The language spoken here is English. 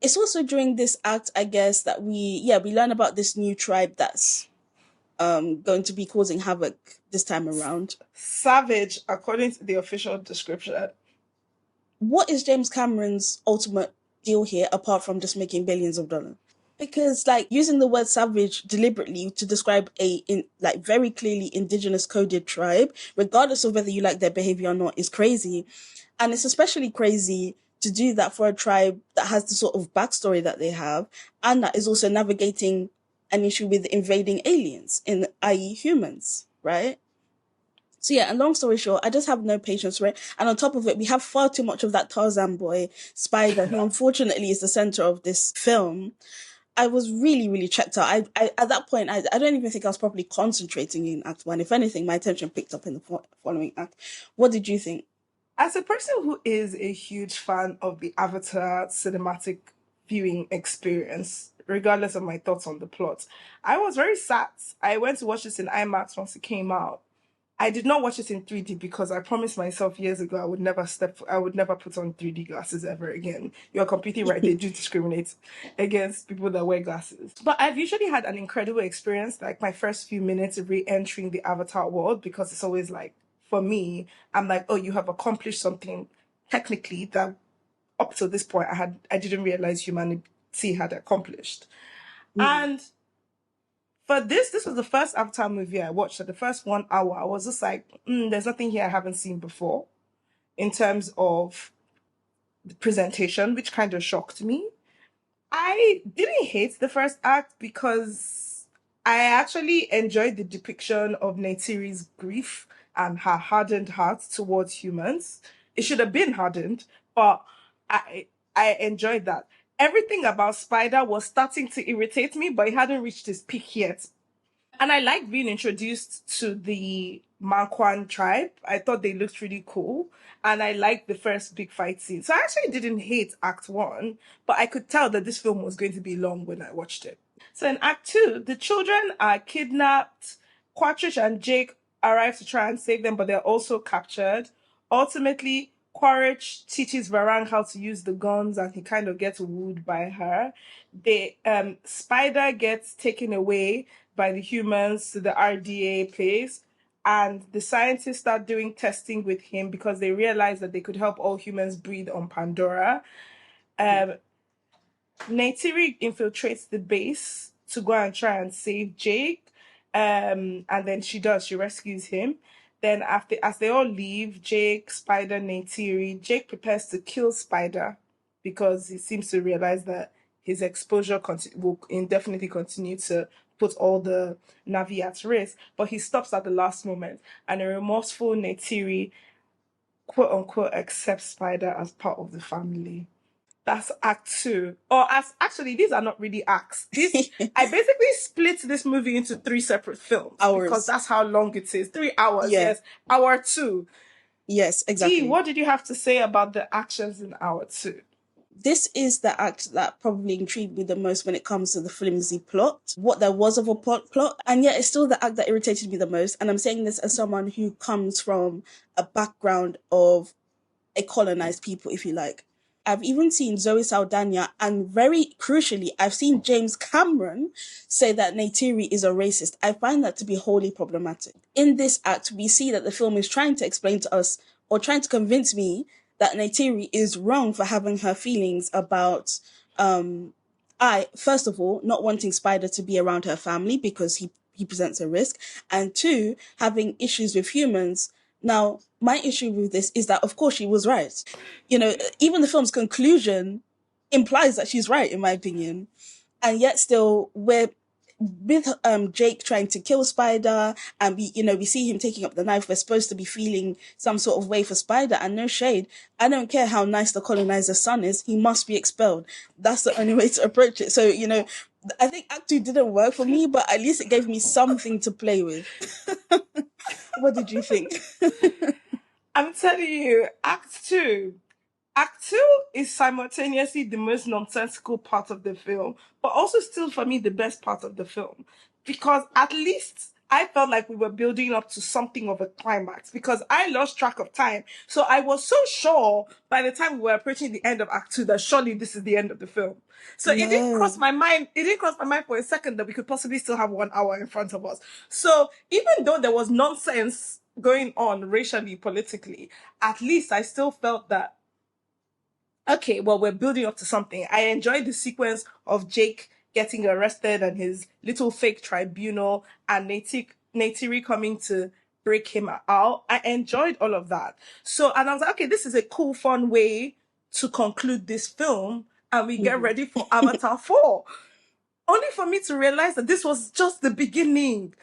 it's also during this act, I guess, that we learn about this new tribe that's going to be causing havoc this time around. Savage, according to the official description. What is James Cameron's ultimate deal here apart from just making billions of dollars? Because like using the word savage deliberately to describe like very clearly indigenous coded tribe, regardless of whether you like their behavior or not, is crazy. And it's especially crazy to do that for a tribe that has the sort of backstory that they have, and that is also navigating an issue with invading aliens, in i.e. humans, right? So yeah, and long story short, I just have no patience for it. And on top of it, we have far too much of that Tarzan boy, Spider, who unfortunately is the center of this film. I was really, really checked out. I at that point, I don't even think I was properly concentrating in Act One. If anything, my attention picked up in the following act. What did you think? As a person who is a huge fan of the Avatar cinematic viewing experience, regardless of my thoughts on the plot, I was very sad. I went to watch this in IMAX once it came out. I did not watch it in 3D because I promised myself years ago I would never put on 3D glasses ever again. You're completely right. They do discriminate against people that wear glasses. But I've usually had an incredible experience, like my first few minutes re-entering the Avatar world, because it's always like, for me, I'm like, oh, you have accomplished something technically that up to this point I didn't realize humanity had accomplished. Mm. And for this was the first Avatar movie I watched. So the first 1 hour, I was just like, there's nothing here I haven't seen before in terms of the presentation, which kind of shocked me. I didn't hate the first act because I actually enjoyed the depiction of Neytiri's grief and her hardened heart towards humans. It should have been hardened, but I I enjoyed that. Everything about Spider was starting to irritate me, but it hadn't reached its peak yet. And I liked being introduced to the Mangkwan tribe. I thought they looked really cool. And I liked the first big fight scene. So I actually didn't hate Act 1, but I could tell that this film was going to be long when I watched it. So in Act 2, the children are kidnapped. Quatrish and Jake arrive to try and save them, but they're also captured. Ultimately, Quaritch teaches Varang how to use the guns and he kind of gets wooed by her. Spider gets taken away by the humans to the RDA place. And the scientists start doing testing with him because they realize that they could help all humans breathe on Pandora. Um, Neytiri infiltrates the base to go and try and save Jake. And then she rescues him. Then after as they all leave, Jake, Spider, Neytiri, Jake prepares to kill Spider because he seems to realize that his exposure will indefinitely continue to put all the Navi at risk. But he stops at the last moment, and a remorseful Neytiri, quote unquote, accepts Spider as part of the family. That's act two. Or as actually, these are not really acts. This I basically split this movie into three separate films because Hours. that's how long it is. 3 hours, Yeah. yes. Hour two. Yes, Dee, exactly. what did you have to say about the actions in hour two? This is the act that probably intrigued me the most when it comes to the flimsy plot, what there was of a plot, and yet it's still the act that irritated me the most. And I'm saying this as someone who comes from a background of a colonized people, if you like. I've even seen Zoe Saldaña, and very crucially, I've seen James Cameron say that Neytiri is a racist. I find that to be wholly problematic. In this act, we see that the film is trying to explain to us, or trying to convince me, that Neytiri is wrong for having her feelings about, first of all, not wanting Spider to be around her family because he presents a risk, and two, having issues with humans. Now, my issue with this is that, of course, she was right. You know, even the film's conclusion implies that she's right, in my opinion. And yet still, we're with Jake trying to kill Spider, and we see him taking up the knife. We're supposed to be feeling some sort of way for Spider, and no shade. I don't care how nice the coloniser's son is, he must be expelled. That's the only way to approach it. So, I think Act 2 didn't work for me, but at least it gave me something to play with. What did you think? I'm telling you, Act Two. Act Two is simultaneously the most nonsensical part of the film, but also still for me the best part of the film. Because at least I felt like we were building up to something of a climax because I lost track of time. So I was so sure by the time we were approaching the end of Act 2 that surely this is the end of the film. So it didn't cross my mind. It didn't cross my mind for a second that we could possibly still have 1 hour in front of us. So even though there was nonsense going on racially, politically, at least I still felt that, okay, well, we're building up to something. I enjoyed the sequence of Jake getting arrested and his little fake tribunal and Neytiri coming to break him out. I enjoyed all of that. So, and I was like, okay, this is a cool, fun way to conclude this film and we get ready for Avatar 4. Only for me to realize that this was just the beginning.